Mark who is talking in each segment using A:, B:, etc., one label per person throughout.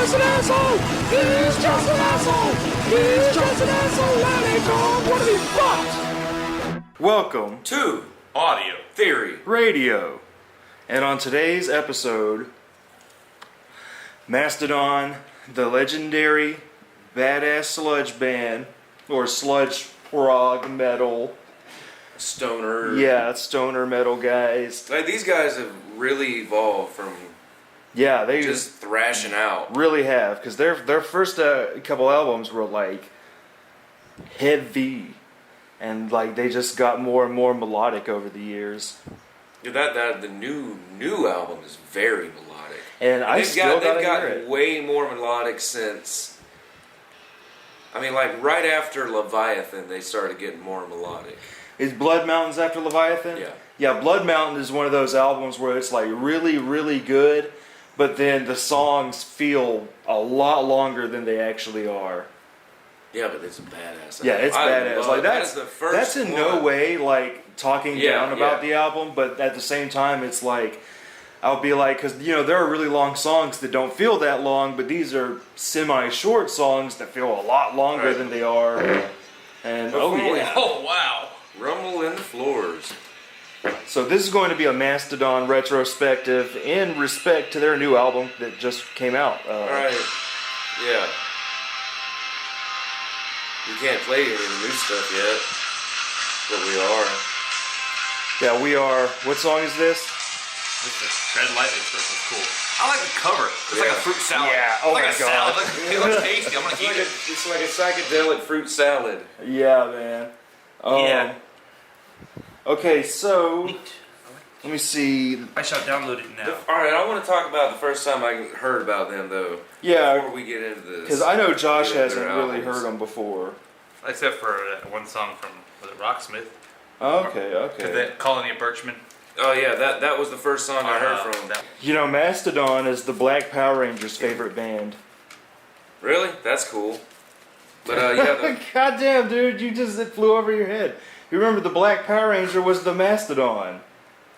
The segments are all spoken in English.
A: just an asshole. He's just an asshole. He's just an asshole. Let it go. What are you fucked? Welcome
B: to Audio Theory
A: Radio. And on today's episode, Mastodon, the legendary badass sludge band, or sludge prog metal.
B: Stoner.
A: Yeah, stoner metal guys.
B: Like, these guys have really evolved from
A: they
B: just thrashing out.
A: Really have, because their first couple albums were like heavy, and like they just got more and more melodic over the years.
B: Dude, the new album is very melodic,
A: and they've gotten
B: way more melodic since. I mean, like right after Leviathan, they started getting more melodic.
A: Is Blood Mountains after Leviathan?
B: Yeah.
A: Yeah, Blood Mountain is one of those albums where it's like really, really good, but then the songs feel a lot longer than they actually are.
B: Yeah, but it's a badass album.
A: Yeah, it's badass. Like that's in no way like talking down about the album, but at the same time, it's like I'll be like, because there are really long songs that don't feel that long, but these are semi-short songs that feel a lot longer than they are. And
B: oh wow, rumble in the floors.
A: So this is going to be a Mastodon retrospective in respect to their new album that just came out.
B: Alright, yeah. We can't play any of the new stuff yet, but we are.
A: Yeah, we are. What song is this?
C: This is Tread Lightly. This is cool. I like the cover. It's like a fruit salad.
A: Yeah, oh
C: like
A: my God.
C: It looks tasty. I'm going to eat it.
B: It's like a psychedelic fruit salad.
A: Yeah, man.
C: Yeah.
A: Okay, so let me see.
C: I shall download it now.
B: Alright, I want to talk about the first time I heard about them, though.
A: Yeah.
B: Before we get into this.
A: Because I know Josh hasn't really
B: albums.
A: heard them before.
C: Except for that one song from, was it Rocksmith?
A: Okay.
C: That Colony of Birchmen.
B: Oh yeah, that was the first song I heard from them.
A: Mastodon is the Black Power Rangers' favorite band.
B: Really? That's cool. But yeah.
A: Goddamn, dude, it flew over your head. You remember the Black Power Ranger was the Mastodon.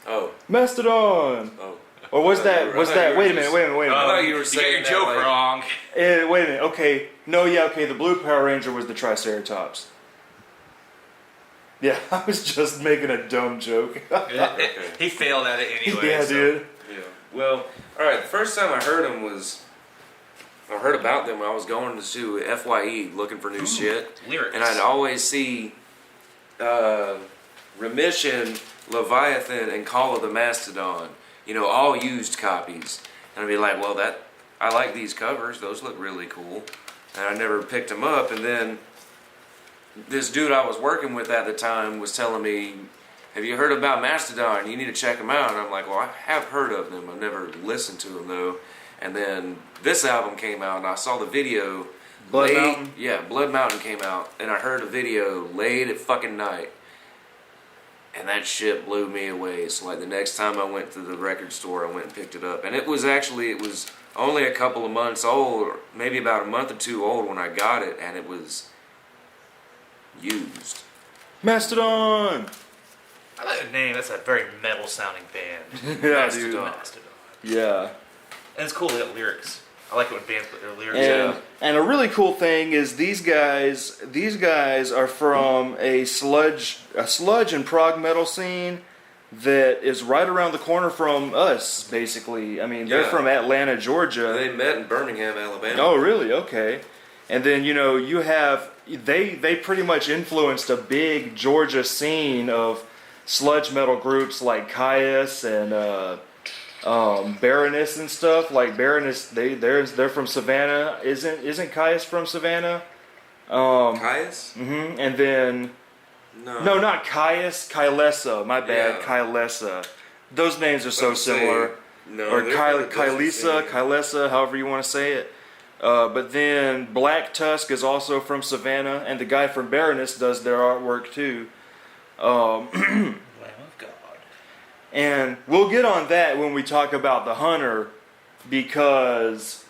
B: Oh.
A: Mastodon.
B: Oh.
A: Or was that? Wait a minute.
B: I thought you were saying
C: you got your joke wrong.
A: Wait a minute. Okay. No, yeah, okay. The Blue Power Ranger was the Triceratops. Yeah, I was just making a dumb joke.
C: He failed at it anyway.
A: Yeah, dude.
B: Yeah. Well, alright, the first time I heard about them when I was going to FYE looking for new shit.
C: Lyrics.
B: And I'd always see Remission, Leviathan, and Call of the Mastodon. All used copies. And I'd be like, well, I like these covers. Those look really cool. And I never picked them up. And then this dude I was working with at the time was telling me, have you heard about Mastodon? You need to check them out. And I'm like, well, I have heard of them. I've never listened to them, though. And then this album came out, and I saw the video.
A: Blood Mountain?
B: Yeah, Blood Mountain came out, and I heard a video late at fucking night. And that shit blew me away. So like the next time I went to the record store, I went and picked it up. And it was only a couple of months old, or maybe about a month or two old when I got it, and it was used.
A: Mastodon!
C: I like the name. That's a very metal sounding band.
A: Yeah,
C: Mastodon.
A: dude.
C: Mastodon.
A: Yeah.
C: And it's cool they got lyrics. I like it when bands put their lyrics.
A: And a really cool thing is these guys are from a sludge and prog metal scene that is right around the corner from us, basically. I mean, they're from Atlanta, Georgia.
B: They met in Birmingham, Alabama.
A: Oh, really? Okay. And then, you have... They pretty much influenced a big Georgia scene of sludge metal groups like Caius and... Baroness and stuff. Like Baroness, they're from Savannah. Isn't Caius from Savannah?
B: Caius?
A: Mm-hmm. And then no, not Caius. Kylesa. My bad. Yeah. Kylesa. Those names are so similar. Or Kylesa, however you want to say it. But then Black Tusk is also from Savannah, and the guy from Baroness does their artwork too. And we'll get on that when we talk about the Hunter, because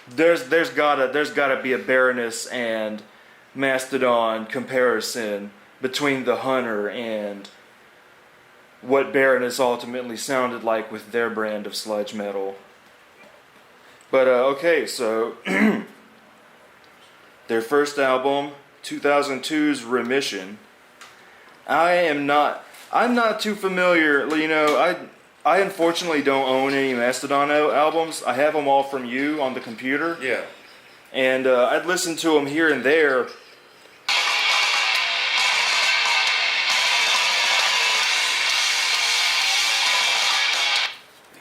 A: there's gotta be a Baroness and Mastodon comparison between the Hunter and what Baroness ultimately sounded like with their brand of sludge metal. But okay, so their first album, 2002's Remission. I'm not too familiar. You know, I unfortunately don't own any Mastodon albums. I have them all from you on the computer.
B: Yeah.
A: And I'd listen to them here and there.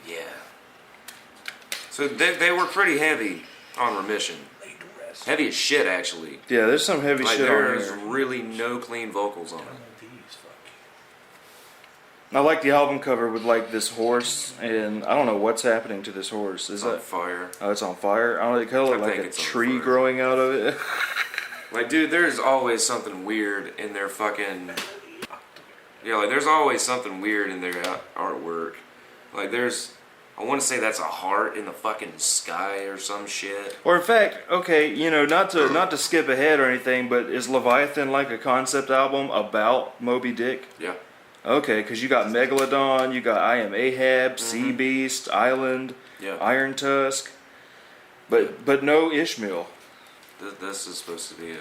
B: Yeah. So they were pretty heavy on Remission. Heavy as shit, actually.
A: Yeah, there's some heavy shit on
B: There's
A: here.
B: really no clean vocals on it.
A: I like the album cover with like this horse, and I don't know what's happening to this horse. Is that
B: on fire?
A: Oh, it's on fire. I don't know. It kind of look like a tree growing out of it.
B: Like, dude, there's always something weird in their fucking. Yeah, like there's always something weird in their artwork. Like I want to say that's a heart in the fucking sky or some shit.
A: Or in fact, okay, you know, not to skip ahead or anything, but is Leviathan like a concept album about Moby Dick?
B: Yeah.
A: Okay, because you got Megalodon, you got I Am Ahab, Sea Beast, Island, Iron Tusk, but no Ishmael.
B: This is supposed to be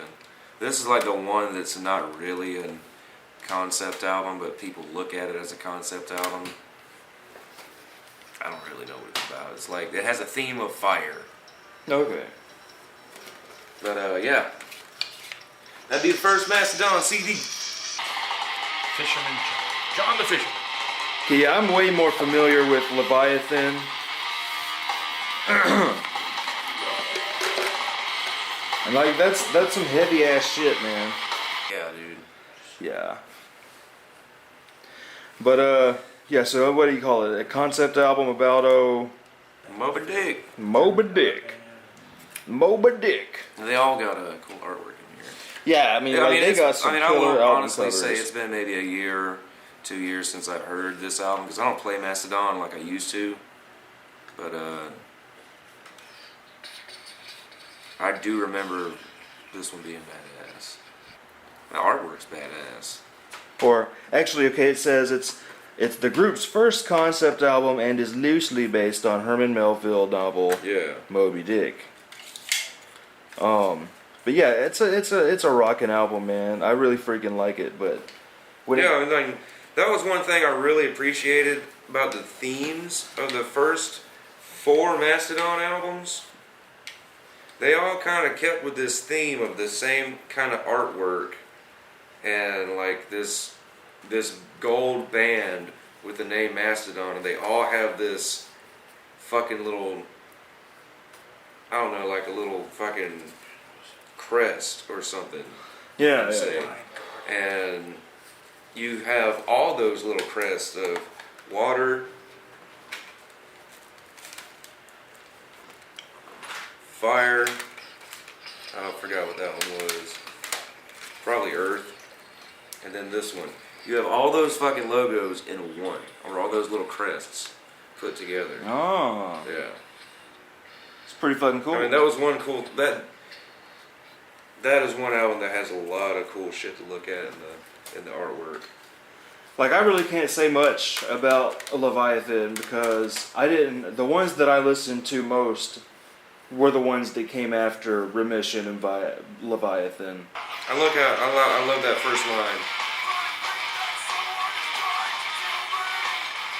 B: this is like the one that's not really a concept album, but people look at it as a concept album. I don't really know what it's about. It's like, it has a theme of fire.
A: Okay.
B: But, yeah. That'd be the first Mastodon CD.
C: Fisherman John the Fisherman.
A: Okay, yeah, I'm way more familiar with Leviathan. And like, that's some heavy ass shit, man.
B: Yeah, dude.
A: Yeah. But, yeah, so what do you call it? A concept album about,
B: Moby Dick.
A: Moby Dick. Moby Dick.
B: And they all got a cool artwork in here.
A: Yeah, I mean, they got some
B: I
A: killer
B: will
A: album
B: honestly
A: covers.
B: say it's been maybe a year, 2 years since I've heard this album, because I don't play Mastodon like I used to. But, I do remember this one being badass. The artwork's badass.
A: Or, actually, okay, it says it's the group's first concept album and is loosely based on Herman Melville novel Moby Dick. But yeah, it's a rockin' album, man. I really freaking like it. But
B: that was one thing I really appreciated about the themes of the first 4 Mastodon albums. They all kind of kept with this theme of the same kind of artwork and like this gold band with the name Mastodon, and they all have this fucking little, I don't know, like a little fucking crest or something.
A: Yeah.
B: And you have all those little crests of water, fire, I forgot what that one was, probably earth, and then this one. You have all those fucking logos in one, or all those little crests put together.
A: Oh.
B: Yeah.
A: It's pretty fucking cool.
B: I mean, that was one cool, that is one album that has a lot of cool shit to look at in the artwork.
A: Like, I really can't say much about Leviathan because the ones that I listened to most were the ones that came after Remission and Leviathan.
B: I love that first line.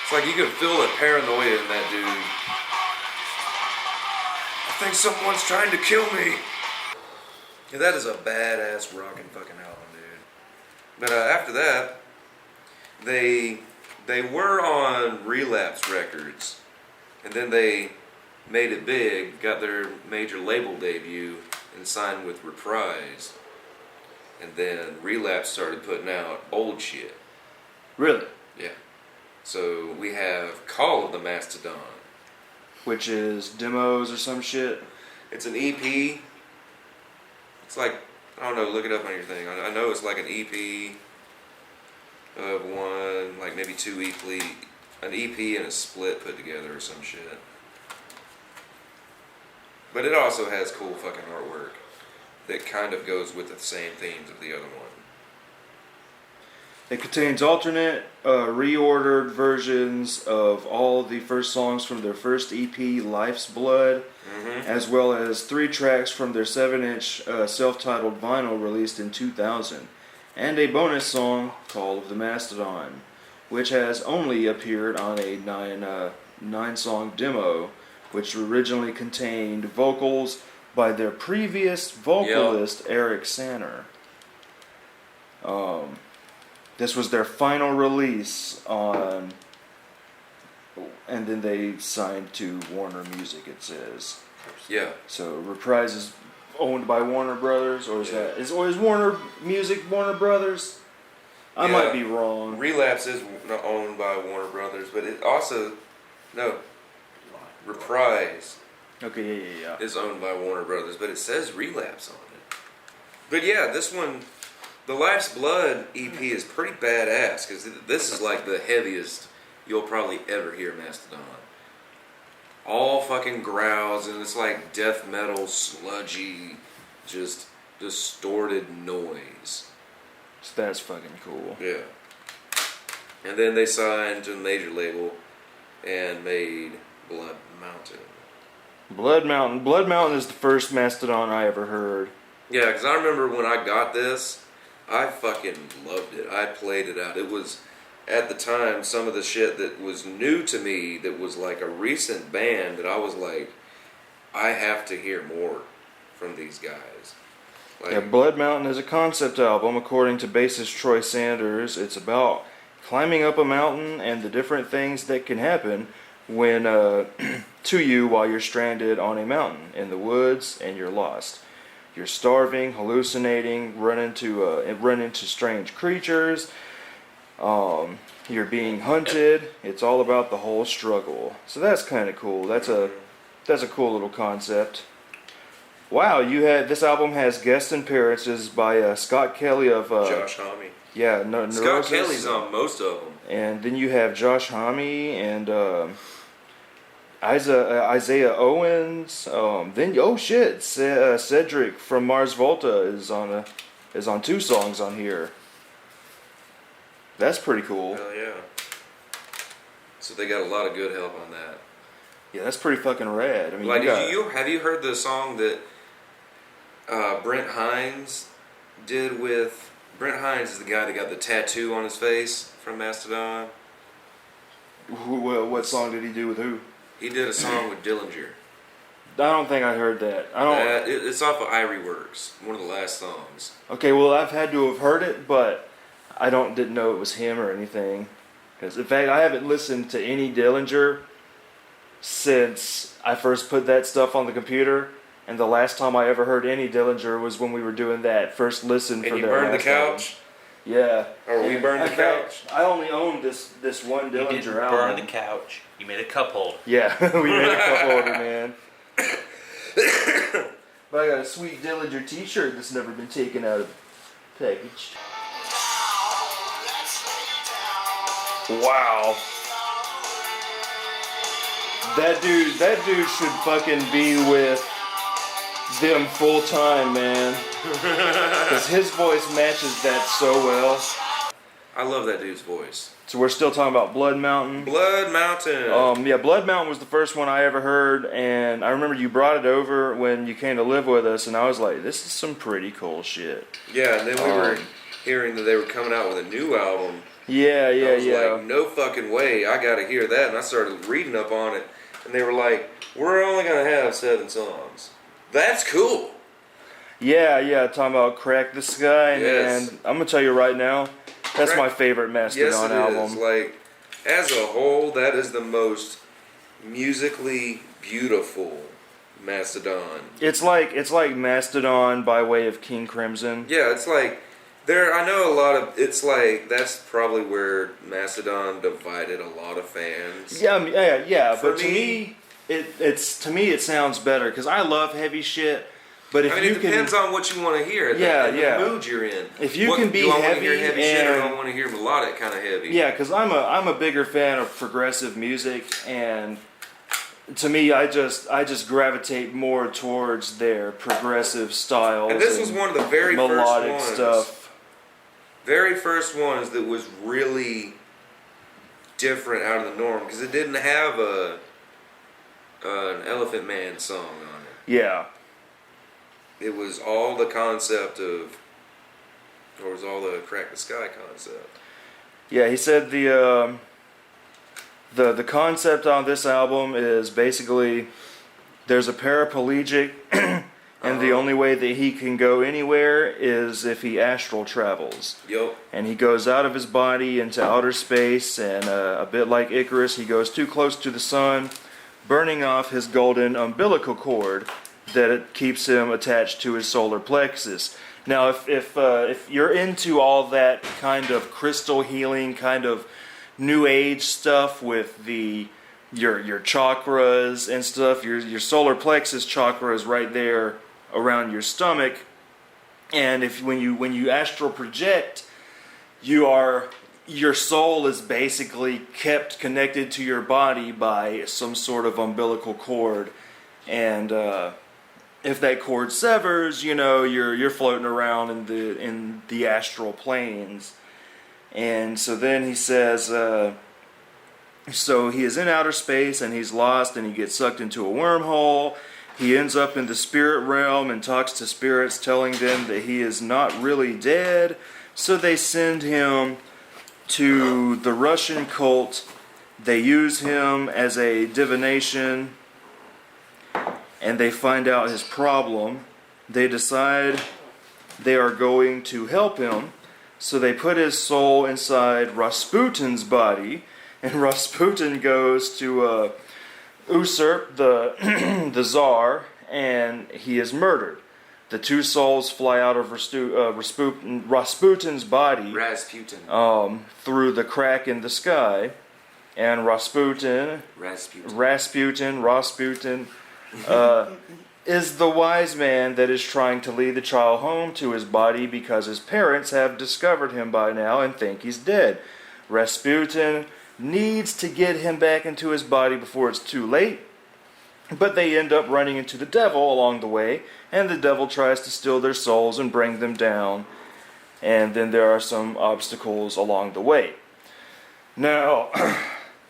B: It's like you can feel the paranoia in that dude. I think someone's trying to kill me. Yeah, that is a badass rockin' fucking album, dude. But after that, they were on Relapse Records, and then they made it big, got their major label debut, and signed with Reprise. And then Relapse started putting out old shit.
A: Really?
B: Yeah. So we have Call of the Mastodon,
A: which is demos or some shit.
B: It's an EP. It's like, I don't know, look it up on your thing. I know it's like an EP of one, like maybe 2 EP, an EP and a split put together or some shit. But it also has cool fucking artwork that kind of goes with the same themes of the other one.
A: It contains alternate, reordered versions of all the first songs from their first EP, Life's Blood, as well as 3 tracks from their 7-inch self-titled vinyl released in 2000, and a bonus song, Call of the Mastodon, which has only appeared on a 9-song demo, which originally contained vocals by their previous vocalist, Eric Sanner. This was their final release on, and then they signed to Warner Music, it says.
B: Yeah.
A: So Reprise is owned by Warner Brothers, or is Warner Music Warner Brothers? I might be wrong.
B: Relapse is owned by Warner Brothers, but it also, no, Reprise.
A: Okay, yeah.
B: Is owned by Warner Brothers, but it says Relapse on it. But yeah, this one, the Life's Blood EP is pretty badass, because this is like the heaviest you'll probably ever hear Mastodon. All fucking growls, and it's like death metal, sludgy, just distorted noise.
A: So that's fucking cool.
B: Yeah. And then they signed to a major label and made Blood Mountain.
A: Blood Mountain is the first Mastodon I ever heard.
B: Yeah, because I remember when I got this, I fucking loved it. I played it out. It was, at the time, some of the shit that was new to me, that was like a recent band, that I was like, I have to hear more from these guys. Like,
A: Yeah, Blood Mountain is a concept album, according to bassist Troy Sanders. It's about climbing up a mountain and the different things that can happen when to you while you're stranded on a mountain in the woods and you're lost. You're starving, hallucinating, run into strange creatures. You're being hunted. It's all about the whole struggle. So that's kind of cool. That's a cool little concept. Wow, this album has guest appearances by Scott Kelly of
B: Josh Homme.
A: Yeah,
B: Scott
A: Neurosis.
B: Kelly's on most of them.
A: And then you have Josh Homme and Isaiah Owens. Cedric from Mars Volta is on 2 songs on here. That's pretty cool.
B: Hell yeah. So they got a lot of good help on that.
A: Yeah, that's pretty fucking rad. I mean,
B: Like, have you heard the song that Brent Hines did with... Brent Hines is the guy that got the tattoo on his face from Mastodon.
A: What song did he do with who?
B: He did a song with Dillinger.
A: I don't think I heard that.
B: It's off of Irie Works, one of the last songs.
A: Okay, well, I've had to have heard it, but I didn't know it was him or anything. Because, in fact, I haven't listened to any Dillinger since I first put that stuff on the computer. And the last time I ever heard any Dillinger was when we were doing that first listen for
B: And you
A: their
B: burned the
A: last album.
B: couch?
A: Yeah.
B: Or we burned the couch?
A: I only owned this one
C: You
A: Dillinger
C: didn't
A: album.
C: burn the couch. You made a cup holder.
A: Yeah, we made a cup holder, man. But I got a sweet Dillinger t-shirt that's never been taken out of the package. Wow. That dude should fucking be with them full time, man. Because his voice matches that so well.
B: I love that dude's voice.
A: So we're still talking about Blood Mountain.
B: Blood Mountain.
A: Yeah, Blood Mountain was the first one I ever heard, and I remember you brought it over when you came to live with us, and I was like, this is some pretty cool shit.
B: Yeah, and then we were hearing that they were coming out with a new album.
A: Yeah.
B: I was like, no fucking way, I gotta hear that. And I started reading up on it, and they were like, we're only gonna have 7 songs. That's cool.
A: Yeah, talking about Crack the Sky,
B: Yes.
A: and I'm gonna tell you right now, that's my favorite Mastodon album.
B: Is. Like, as a whole, that is the most musically beautiful Mastodon.
A: It's like Mastodon by way of King Crimson.
B: Yeah, it's like I know a lot of. It's like that's probably where Mastodon divided a lot of fans.
A: Yeah.
B: For
A: But to me, it sounds better because I love heavy shit. But if
B: it depends on what you want to hear. The mood you're in.
A: If you can be
B: do I want to
A: heavy
B: hear heavy shit, or do I want to hear melodic kind of heavy?
A: Yeah, because I'm a bigger fan of progressive music, and to me, I just gravitate more towards their progressive styles.
B: And this was one of the very
A: melodic
B: first ones.
A: stuff.
B: very first ones that was really different out of the norm because it didn't have an Elephant Man song on it.
A: Yeah.
B: It was all the concept of, or was all the Crack the Sky concept.
A: Yeah, he said the concept on this album is basically there's a paraplegic and the only way that he can go anywhere is if he astral travels.
B: Yup.
A: And he goes out of his body into outer space, and a bit like Icarus, he goes too close to the sun, burning off his golden umbilical cord that it keeps him attached to his solar plexus. Now, if you're into all that kind of crystal healing, kind of new age stuff with your chakras and stuff, your solar plexus chakra is right there around your stomach, and when you astral project, your soul is basically kept connected to your body by some sort of umbilical cord, and if that cord severs, you're floating around in the astral planes. And so then he says, so he is in outer space and he's lost and he gets sucked into a wormhole. He ends up in the spirit realm and talks to spirits, telling them that he is not really dead. So they send him to the Russian cult. They use him as a divination, and they find out his problem. They decide they are going to help him, so they put his soul inside Rasputin's body, and Rasputin goes to usurp the Tsar, and he is murdered. The two souls fly out of Rasputin's body through the crack in the sky, and Rasputin is the wise man that is trying to lead the child home to his body because his parents have discovered him by now and think he's dead. Rasputin needs to get him back into his body before it's too late, but they end up running into the devil along the way, and the devil tries to steal their souls and bring them down, and then there are some obstacles along the way. Now,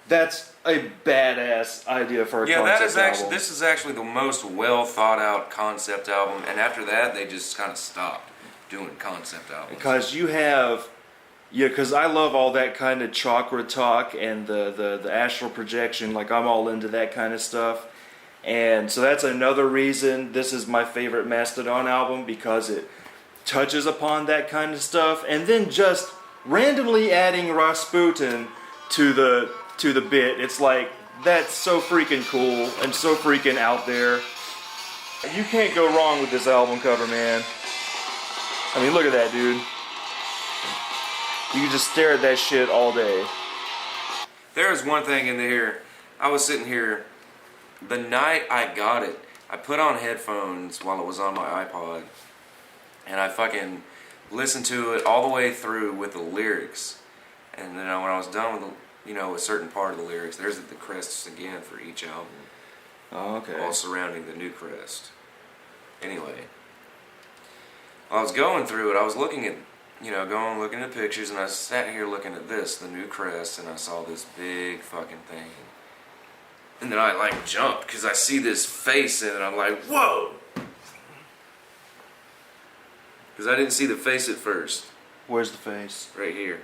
A: that's a badass idea for a concept album.
B: This is actually the most well thought out concept album, and after that they just kind of stopped doing concept albums.
A: Because because I love all that kind of chakra talk and the astral projection. Like, I'm all into that kind of stuff. And so that's another reason this is my favorite Mastodon album, because it touches upon that kind of stuff. And then just randomly adding Rasputin to the bit, it's like, that's so freaking cool and so freaking out there. You can't go wrong with this album cover, man. I mean, look at that, dude. You can just stare at that shit all day.
B: There is one thing in here. I was sitting here the night I got it. I put on headphones while it was on my iPod, and I fucking listened to it all the way through with the lyrics. And then when I was done with a certain part of the lyrics, there's the crests again for each album.
A: Oh, okay.
B: All surrounding the new crest. Anyway, while I was going through it, I was looking at looking at pictures, and I sat here looking at the new crest, and I saw this big fucking thing. And then I jumped, because I see this face in it, and I'm like, whoa! Because I didn't see the face at first.
A: Where's the face?
B: Right here.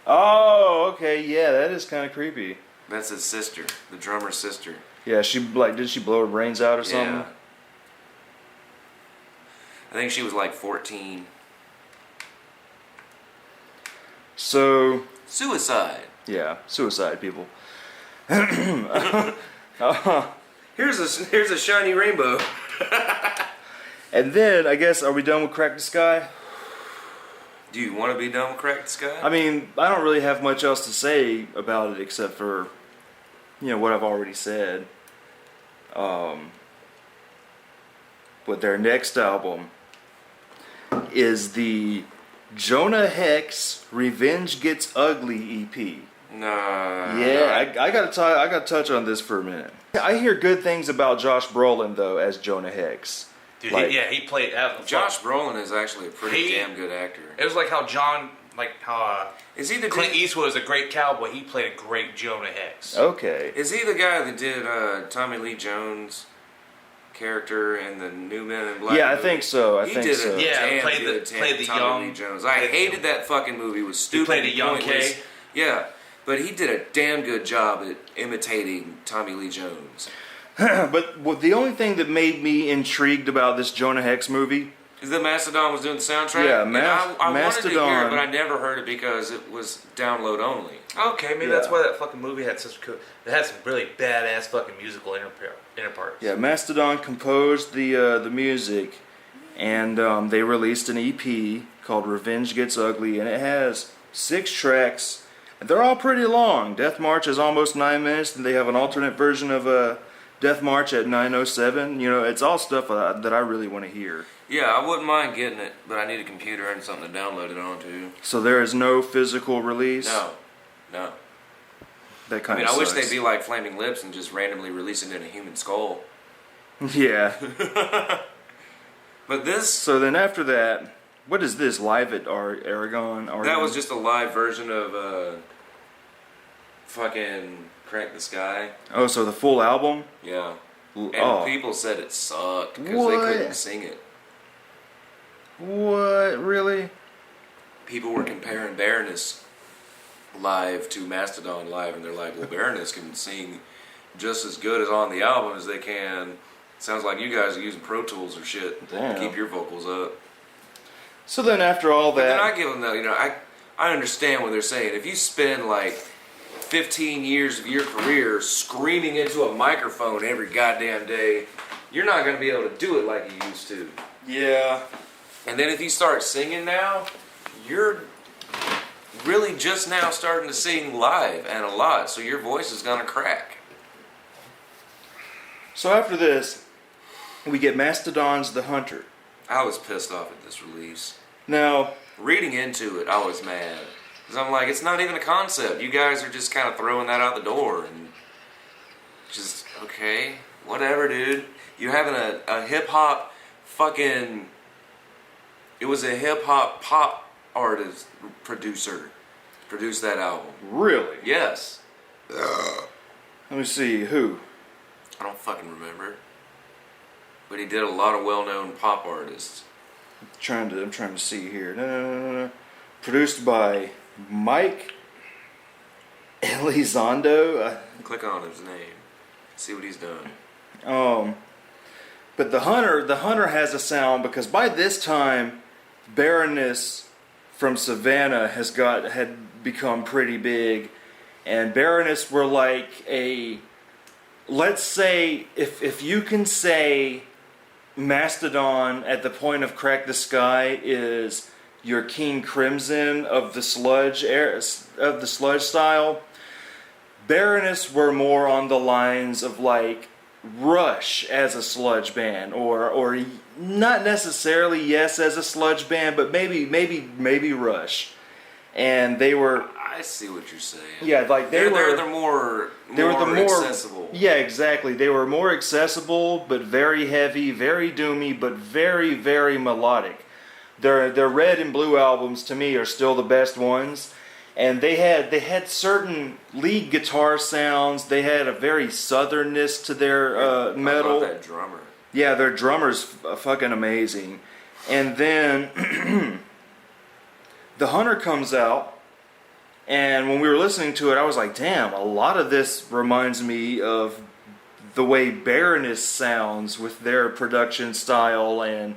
A: Oh, okay, yeah, that is kind of creepy.
B: That's his sister, the drummer's sister.
A: Yeah, did she blow her brains out or something?
B: Yeah. I think she was 14.
A: So...
B: Suicide.
A: Yeah, suicide, people.
B: Here's a shiny rainbow.
A: And then, I guess, are we done with Crack the Sky?
B: Do you want to be done with Crack the Sky?
A: I mean, I don't really have much else to say about it except for, what I've already said. But their next album is the Jonah Hex Revenge Gets Ugly EP.
B: Nah.
A: Yeah, I gotta touch on this for a minute. I hear good things about Josh Brolin though as Jonah Hex.
C: Dude,
A: Like-
C: he played.
B: Josh Brolin is actually a pretty damn good actor.
C: It was like how
B: Is he the
C: Clint
B: dude?
C: Eastwood was a great cowboy. He played a great Jonah Hex.
A: Okay.
B: Is he the guy that did Tommy Lee Jones' character in the New Men in Black?
A: Yeah, I
B: movie?
A: think so. I
B: He
A: think
B: did
A: so.
B: a damn
C: played
B: good
C: the
B: Tommy
C: young
B: Lee Jones. I hated that fucking movie. It was stupid.
C: played a young
B: pointless.
C: K.
B: Yeah, but he did a damn good job at imitating Tommy Lee Jones.
A: But the only thing that made me intrigued about this Jonah Hex movie.
B: Is that Mastodon was doing the soundtrack?
A: Yeah,
B: And I wanted to hear
A: Mastodon.
B: it, but I never heard it because it was download only.
C: Okay, maybe
A: Yeah.
C: that's why that fucking movie had such cool. It had some really badass fucking musical interparts.
A: Yeah, Mastodon composed the music, and they released an EP called Revenge Gets Ugly, and it has 6 tracks. And they're all pretty long. Death March is almost 9 minutes, and they have an alternate version of Death March at 9:07. You know, it's all stuff that I really want to hear.
B: Yeah, I wouldn't mind getting it, but I need a computer and something to download it onto.
A: So there is no physical release.
B: No.
A: That
B: I
A: kind
B: mean,
A: of.
B: I wish they'd be like Flaming Lips and just randomly release it in a human skull.
A: Yeah.
B: But this,
A: So then after that, what is this? Live at Aragon?
B: that was just a live version of fucking Crank the Sky.
A: Oh, so the full album?
B: Yeah. And
A: Oh.
B: people said it sucked because they
A: What?
B: couldn't sing it.
A: What? Really?
B: People were comparing Baroness live to Mastodon live, and they're like, well, Baroness can sing just as good as on the album as they can. Sounds like you guys are using Pro Tools or shit
A: Damn.
B: to keep your vocals up.
A: So then after all
B: But then
A: that,
B: I give them that, I understand what they're saying. If you spend like 15 years of your career screaming into a microphone every goddamn day, you're not going to be able to do it like you used to.
A: yeah.
B: And then if you start singing now, you're really just now starting to sing live and a lot, so your voice is going to crack.
A: So after this, we get Mastodon's The Hunter.
B: I was pissed off at this release.
A: Now,
B: Reading into it, I was mad. Because I'm like, it's not even a concept. You guys are just kind of throwing that out the door. And just, okay, whatever, dude. You're having a hip-hop fucking... It was a hip-hop pop artist producer produced that album.
A: really?
B: Yes.
A: Let me see, who?
B: I don't fucking remember. But he did a lot of well-known pop artists.
A: I'm trying to see here. No. Produced by Mike Elizondo.
B: Click on his name. See what he's done.
A: But the Hunter has a sound because by this time, Baroness from Savannah had become pretty big, and Baroness were like let's say if you can say Mastodon at the point of Crack the Sky is your King Crimson of the sludge style, Baroness were more on the lines of like Rush as a sludge band, or not necessarily Yes as a sludge band, but maybe Rush, and they were.
B: I see what you're saying.
A: Yeah, like
B: they're more accessible.
A: Yeah, exactly. They were more accessible, but very heavy, very doomy, but very, very melodic. Their Red and Blue albums to me are still the best ones, and they had certain lead guitar sounds. They had a very southernness to their metal.
B: I love that drummer.
A: Yeah, their drummer's fucking amazing. And then The Hunter comes out. And when we were listening to it, I was like, damn, a lot of this reminds me of the way Baroness sounds with their production style and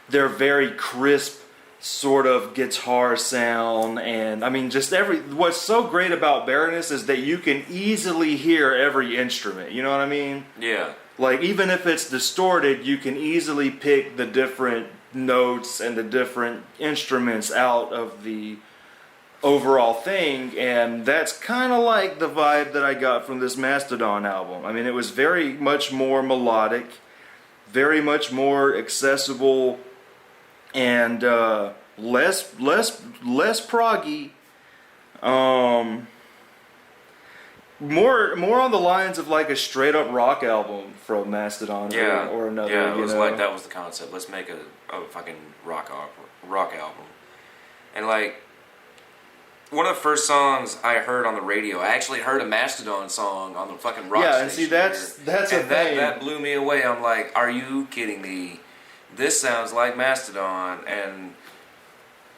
A: their very crisp sort of guitar sound. And I mean, just what's so great about Baroness is that you can easily hear every instrument. You know what I mean?
B: Yeah.
A: Like, even if it's distorted, you can easily pick the different notes and the different instruments out of the overall thing, and that's kind of like the vibe that I got from this Mastodon album. I mean, it was very much more melodic, very much more accessible, and less proggy. More on the lines of like a straight up rock album from Mastodon or another.
B: Yeah, it was like that was the concept. Let's make a fucking rock album. And like one of the first songs I heard on the radio, I actually heard a Mastodon song on the fucking rock station.
A: Yeah, and see that's a thing.
B: That blew me away. I'm like, are you kidding me? This sounds like Mastodon. And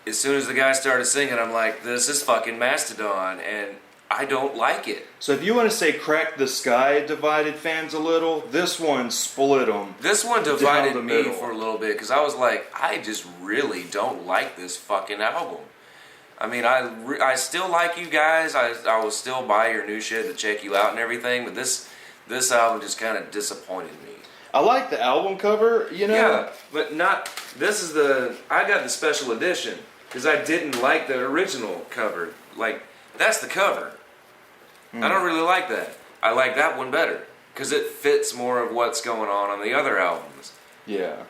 B: as soon as the guy started singing, I'm like, this is fucking Mastodon, and I don't like it.
A: So if you want to say Crack the Sky divided fans a little, this one split them.
B: This one divided me for a little bit because I was like, I just really don't like this fucking album. I mean, I still like you guys. I will still buy your new shit to check you out and everything, but this album just kind of disappointed me.
A: I like the album cover, you know?
B: Yeah, but not... This is I got the special edition because I didn't like the original cover. Like, that's the cover. I don't really like that. I like that one better because it fits more of what's going on the other albums.
A: Yeah.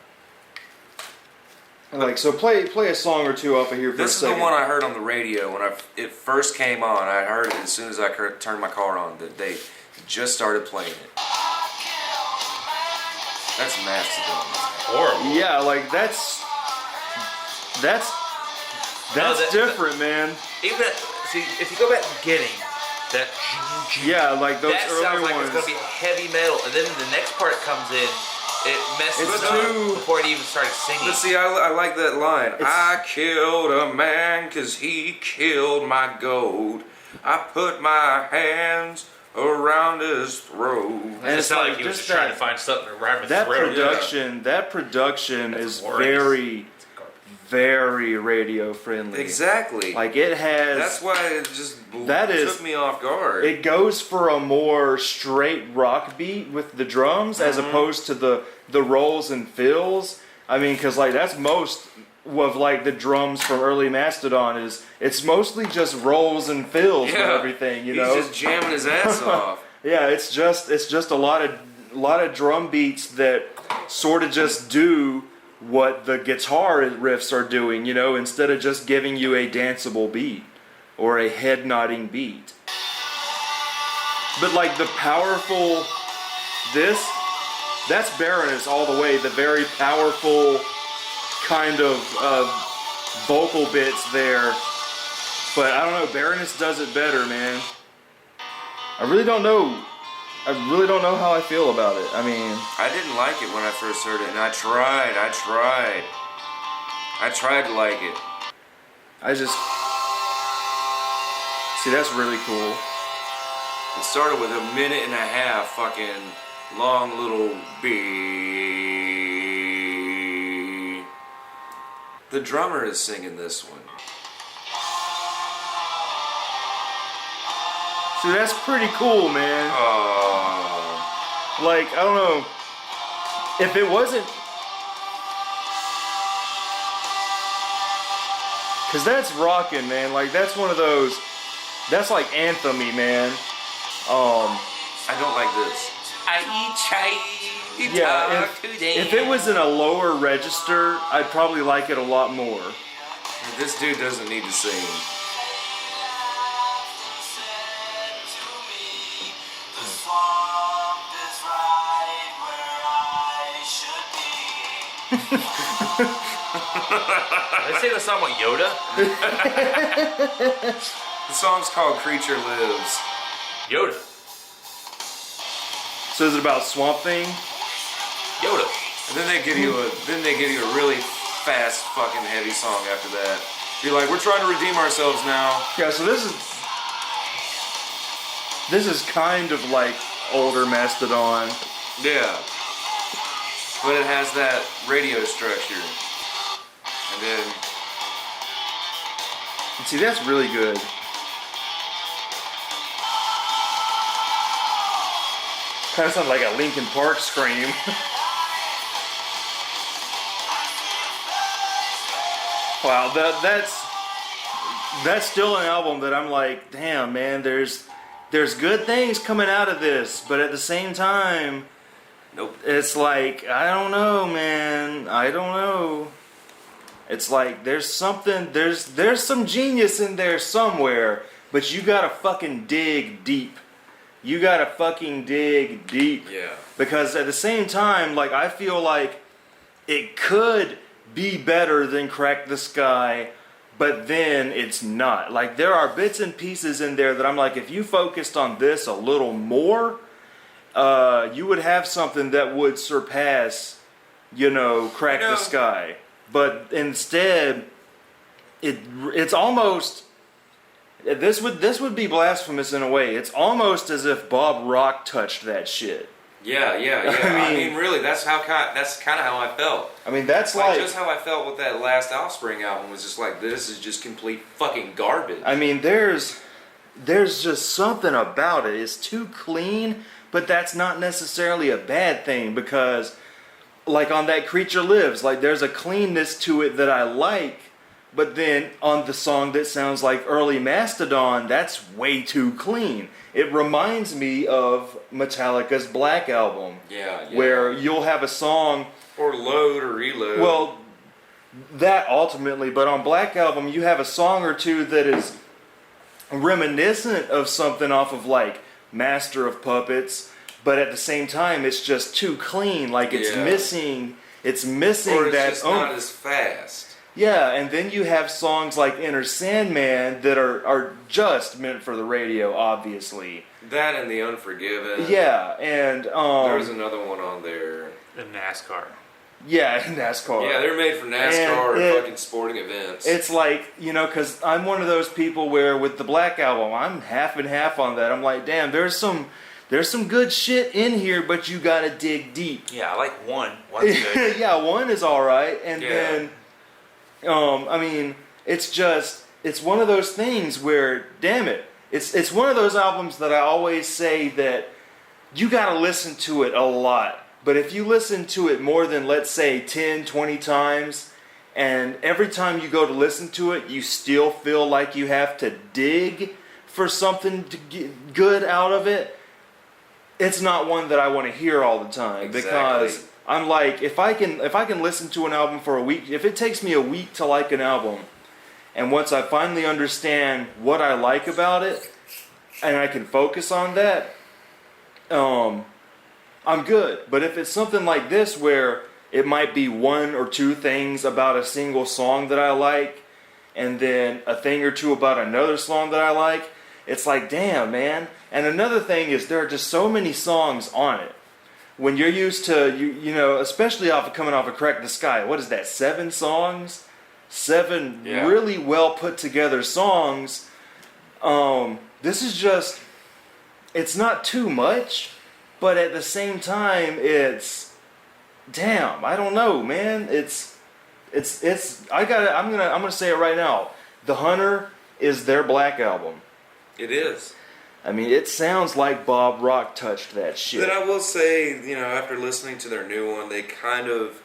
A: Like, so play a song or two off of here for a second.
B: This is the one I heard on the radio when it first came on. I heard it as soon as I turned my car on. That they just started playing it. That's Mastodon.
C: Horrible.
A: Yeah, like that's different, man.
C: Even see, if you go back to the beginning, that
A: like those
C: that
A: early
C: sounds like
A: ones.
C: it's gonna be heavy metal, and then the next part comes in, it messes
A: It's
C: up
A: too-
C: before it even started singing.
B: But see, I like that line. I killed a man 'cause he killed my goat. I put my hands around his throat.
C: And it's not like he was just trying to find something to rhyme with
A: That
C: throat.
A: production
C: That's
A: is
C: glorious.
A: very, very radio friendly.
B: Exactly.
A: Like it has.
B: That's why it just took me off guard.
A: It goes for a more straight rock beat with the drums as opposed to the rolls and fills. I mean, because like that's most of like the drums from early Mastodon it's mostly just rolls and fills with everything. You know,
B: he's just jamming his ass off.
A: Yeah, it's just a lot of drum beats that sort of just do what the guitar riffs are doing, you know, instead of just giving you a danceable beat or a head nodding beat. But like the powerful that's Baroness all the way, the very powerful kind of vocal bits there. But I don't know, Baroness does it better, man. I really don't know how I feel about it. I mean,
B: I didn't like it when I first heard it, and I tried to like it.
A: I just see that's really cool.
B: It started with a minute and a half fucking long little beat. The drummer is singing this one.
A: See, that's pretty cool, man.
B: Oh.
A: Like, I don't know. If it wasn't... Because that's rocking, man. Like, that's one of those... That's like anthem-y, man.
B: I don't like this.
A: Yeah, if it was in a lower register, I'd probably like it a lot more.
B: This dude doesn't need to sing.
C: They say the song with Yoda?
B: The song's called Creature Lives.
C: Yoda.
A: So is it about Swamp Thing?
C: Yoda.
B: And then they give you a really fast fucking heavy song after that. You're like, we're trying to redeem ourselves now.
A: Yeah, so this is kind of like older Mastodon.
B: Yeah. But it has that radio structure. And then
A: See, that's really good. Kind of sounds like a Linkin Park scream. Wow, that's still an album that I'm like, damn, man, there's good things coming out of this, but at the same time,
B: nope.
A: It's like, I don't know, man. I don't know. It's like there's some genius in there somewhere, but you gotta fucking dig deep you gotta fucking dig deep.
B: Yeah.
A: Because at the same time, like, I feel like it could be better than Crack the Sky, but then it's not. Like, there are bits and pieces in there that I'm like, if you focused on this a little more, you would have something that would surpass, Crack the Sky. But instead, it's almost... This would be blasphemous in a way. It's almost as if Bob Rock touched that shit.
B: Yeah. I mean, really, that's kind of how I felt.
A: I mean, that's like
B: just how I felt with that last Offspring album. Was just like, this is just complete fucking garbage.
A: I mean, there's just something about it. It's too clean, but that's not necessarily a bad thing because, like on that Creature Lives, like there's a cleanness to it that I like. But then on the song that sounds like early Mastodon, that's way too clean. It reminds me of Metallica's Black Album.
B: Yeah.
A: Where you'll have a song...
B: Or Load or Reload.
A: Well, that ultimately, but on Black Album you have a song or two that is reminiscent of something off of like Master of Puppets, but at the same time it's just too clean. Like it's missing
B: or it's
A: that...
B: just not as fast.
A: Yeah, and then you have songs like Enter Sandman that are just meant for the radio, obviously.
B: That and The Unforgiven.
A: Yeah, and...
B: there's another one on there.
C: In NASCAR.
A: Yeah, NASCAR.
B: Yeah, they're made for NASCAR or fucking sporting events.
A: It's like, because I'm one of those people where with the Black Album, I'm half and half on that. I'm like, damn, there's some good shit in here, but you gotta dig deep.
C: Yeah, I like one. One's good.
A: Yeah, one is alright, and then... I mean, it's one of those things where, damn it, it's one of those albums that I always say that you gotta listen to it a lot. But if you listen to it more than, let's say, 10, 20 times, and every time you go to listen to it, you still feel like you have to dig for something to get good out of it, it's not one that I want to hear all the time.
B: Exactly.
A: Because... I'm like, if I can listen to an album for a week, if it takes me a week to like an album, and once I finally understand what I like about it, and I can focus on that, I'm good. But if it's something like this where it might be one or two things about a single song that I like, and then a thing or two about another song that I like, it's like, damn, man. And another thing is there are just so many songs on it. When you're used to, especially coming off of Crack the Sky, what is that, 7 songs? 7 really well put together songs. This is just, it's not too much, but at the same time, it's, damn, I don't know, man. I'm gonna say it right now. The Hunter is their Black Album.
B: It is.
A: I mean, it sounds like Bob Rock touched that shit.
B: But I will say, after listening to their new one, they kind of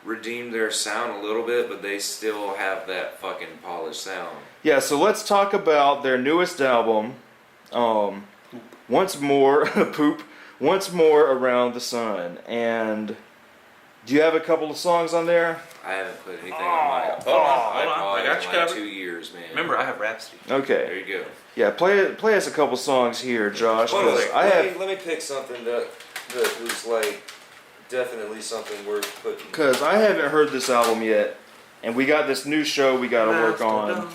B: redeemed their sound a little bit, but they still have that fucking polished sound.
A: Yeah, so let's talk about their newest album, Once More, Poop, Once More Around the Sun. And do you have a couple of songs on there?
B: I haven't put anything on my
C: Hold on. I got you covered.
B: 2 years, man.
C: Remember, I have Rhapsody.
A: Okay.
B: There you go.
A: Yeah, play us a couple songs here, Josh.
B: Let me pick something that was like definitely something worth putting.
A: Because I haven't heard this album yet, and we got this new show we got to work on.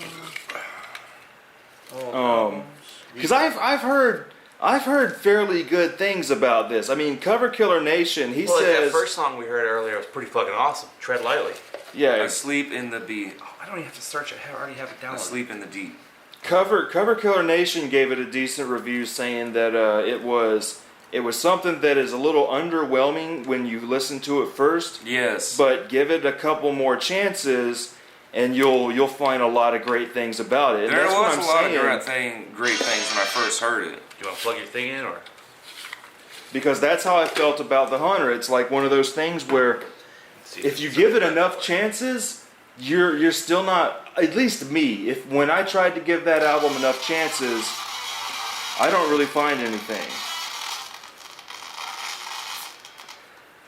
A: Because I've heard fairly good things about this. I mean, Cover Killer Nation. He says
C: that first song we heard earlier was pretty fucking awesome. Tread Lightly.
A: Yeah.
B: Asleep in the Beat.
C: Oh, I don't even have to search it. I already have it downloaded.
B: Asleep in the Deep.
A: Cover Killer Nation gave it a decent review, saying that it was something that is a little underwhelming when you listen to it first.
B: Yes.
A: But give it a couple more chances, and you'll find a lot of great things about it. And
B: there
A: that's
B: was
A: what I'm
B: a lot
A: saying.
B: of great things when I first heard it.
C: Do you want to plug your thing in, or?
A: Because that's how I felt about The Hunter. It's like one of those things where if you give it enough chances, you're still not. At least me, when I tried to give that album enough chances, I don't really find anything.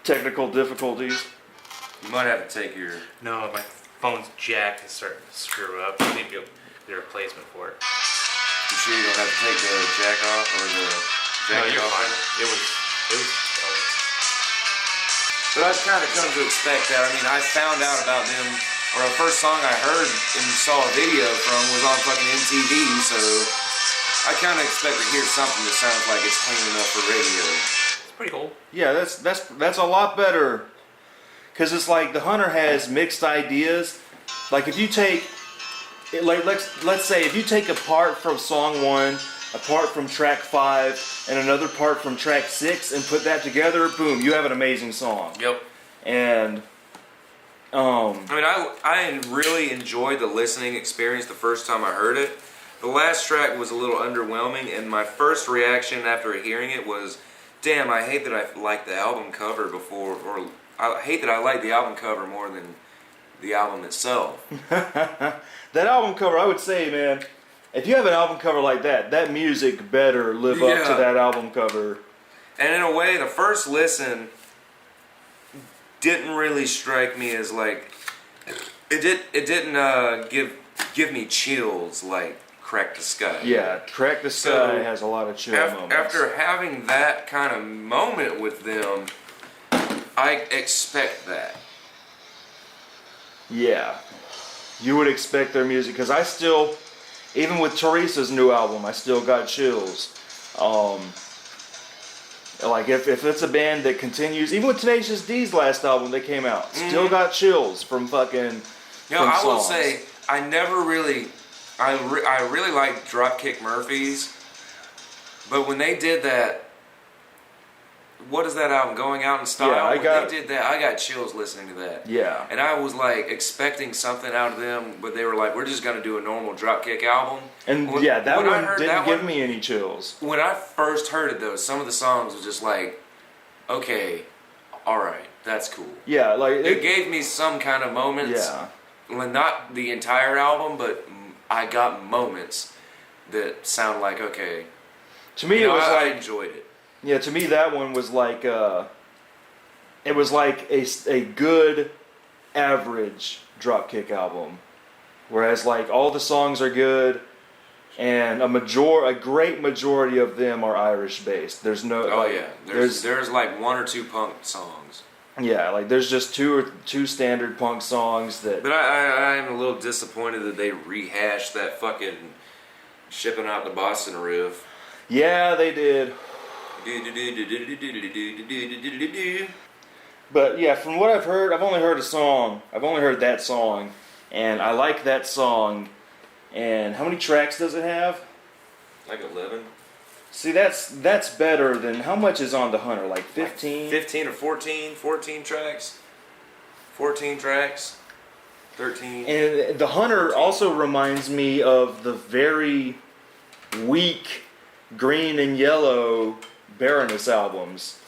A: Technical difficulties.
B: You might have to take your...
C: No, my phone's jacked and starting to screw up. I need to get a replacement for it.
B: You sure you don't have to take the jack off or the... jacket
C: you're
B: off.
C: fine. It was.
B: But I've kind of come to expect that. I mean, I found out about them, or the first song I heard and saw a video from was on fucking MTV, so I kind of expect to hear something that sounds like it's clean enough for radio.
C: It's pretty cool.
A: Yeah, that's a lot better. Because it's like the Hunter has mixed ideas. Like if you take, like let's say if you take a part from song 1, a part from track 5, and another part from track 6, and put that together, boom, you have an amazing song.
B: Yep.
A: And
B: I mean, I really enjoyed the listening experience the first time I heard it. The last track was a little underwhelming, and my first reaction after hearing it was, damn, I hate that I liked the album cover before, or I hate that I like the album cover more than the album itself.
A: that album cover, I would say, man, if you have an album cover like that, that music better live up to that album cover.
B: And in a way, the first listen didn't really strike me as like it didn't give me chills like Crack the Sky.
A: Yeah, Crack the Sky has a lot of chill moments.
B: After having that kind of moment with them, I expect that.
A: Yeah, you would expect their music, because I still, even with Teresa's new album, I still got chills. Like if it's a band that continues, even with Tenacious D's last album that came out, still got chills from fucking.
B: You know, I will say I never really, I really liked Dropkick Murphys, but when they did that, what is that album, Going Out in Style?
A: Yeah,
B: when they did that, I got chills listening to that.
A: Yeah.
B: And I was like expecting something out of them, but they were like, we're just gonna do a normal Dropkick album.
A: And that one didn't give me any chills.
B: When I first heard it though, some of the songs was just like, okay, alright, that's cool.
A: Yeah, like
B: it gave me some kind of moments.
A: Yeah.
B: Well, not the entire album, but I got moments that sound like, okay.
A: To me, I
B: enjoyed it.
A: Yeah, to me that one was like it was like a good average Dropkick album, whereas like all the songs are good, and a great majority of them are Irish based. There's no
B: there's like one or two punk songs.
A: Yeah, like there's just two standard punk songs that.
B: But I am a little disappointed that they rehashed that fucking Shipping Out the Boston riff.
A: Yeah, they did. But yeah, from what I've heard, I've only heard a song. I've only heard that song, and I like that song. And how many tracks does it have?
B: Like 11.
A: See, that's better than how much is on the Hunter? Like 15?
B: Like 15 or 14? 14 tracks? 14 tracks? 13?
A: And the Hunter
B: 14.
A: Also reminds me of the very weak Green and Yellow Baroness albums.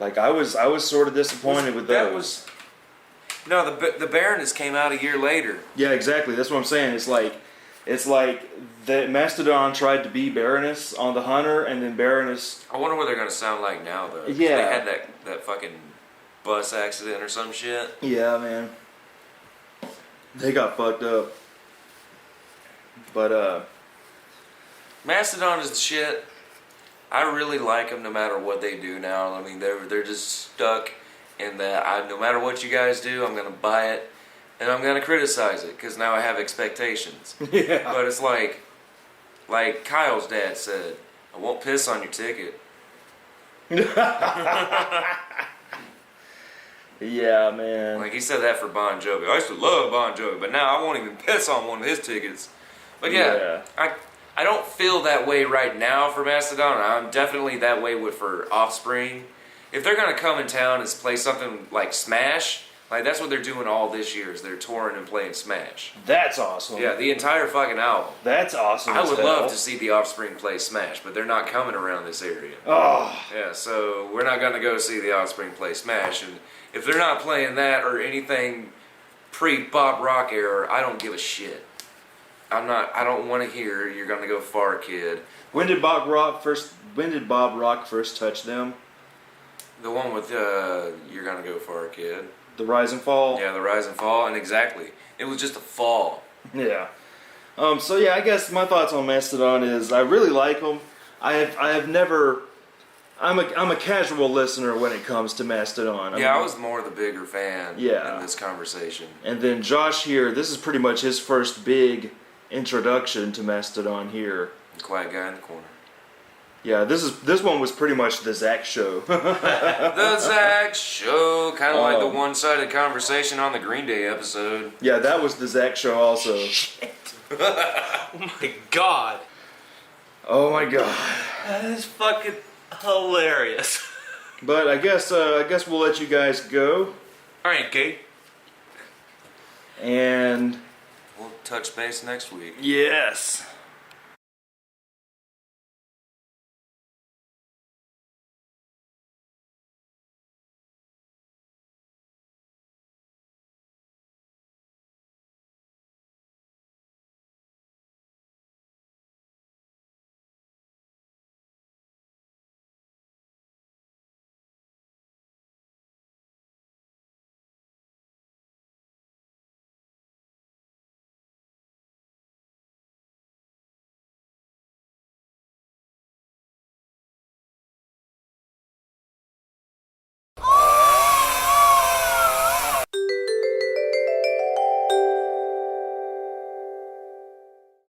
A: Like I was sort of disappointed with those.
B: No, the Baroness came out a year later.
A: Yeah, exactly. That's what I'm saying. It's like that Mastodon tried to be Baroness on the Hunter, and then Baroness.
B: I wonder what they're gonna sound like now, though.
A: Yeah,
B: they had that fucking bus accident or some shit.
A: Yeah, man. They got fucked up. But
B: Mastodon is the shit. I really like them no matter what they do now. I mean, they're just stuck in that. No matter what you guys do, I'm gonna buy it. And I'm gonna criticize it because now I have expectations.
A: Yeah.
B: But it's like Kyle's dad said, I won't piss on your ticket.
A: Yeah, man.
B: Like he said that for Bon Jovi. I used to love Bon Jovi, but now I won't even piss on one of his tickets. But yeah. I don't feel that way right now for Mastodon. I'm definitely that way for Offspring. If they're gonna come in town and play something like Smash. Like, that's what they're doing all this year, is they're touring and playing Smash.
A: That's awesome.
B: Yeah, the entire fucking album.
A: That's awesome.
B: I would love to see the Offspring play Smash, but they're not coming around this area.
A: Oh.
B: Yeah, so we're not going to go see the Offspring play Smash. And if they're not playing that or anything pre-pop rock era, I don't give a shit. I don't want to hear You're Gonna Go Far, Kid.
A: When did Bob Rock first touch them?
B: The one with You're Gonna Go Far, Kid.
A: The Rise and Fall?
B: Yeah, the Rise and Fall, and exactly. It was just a fall.
A: Yeah. So yeah, I guess my thoughts on Mastodon is I really like them. I have never I'm a casual listener when it comes to Mastodon.
B: I was more the bigger fan in this conversation.
A: And then Josh here, this is pretty much his first big introduction to Mastodon here.
B: Quiet guy in the corner.
A: Yeah, this one was pretty much the Zach show.
B: The Zach show, kind of like the one-sided conversation on the Green Day episode.
A: Yeah, that was the Zach show also.
C: Shit. Oh my god.
A: Oh my god.
C: That is fucking hilarious.
A: But I guess we'll let you guys go.
C: All right, Kate.
A: And
B: we'll touch base next week.
A: Yes.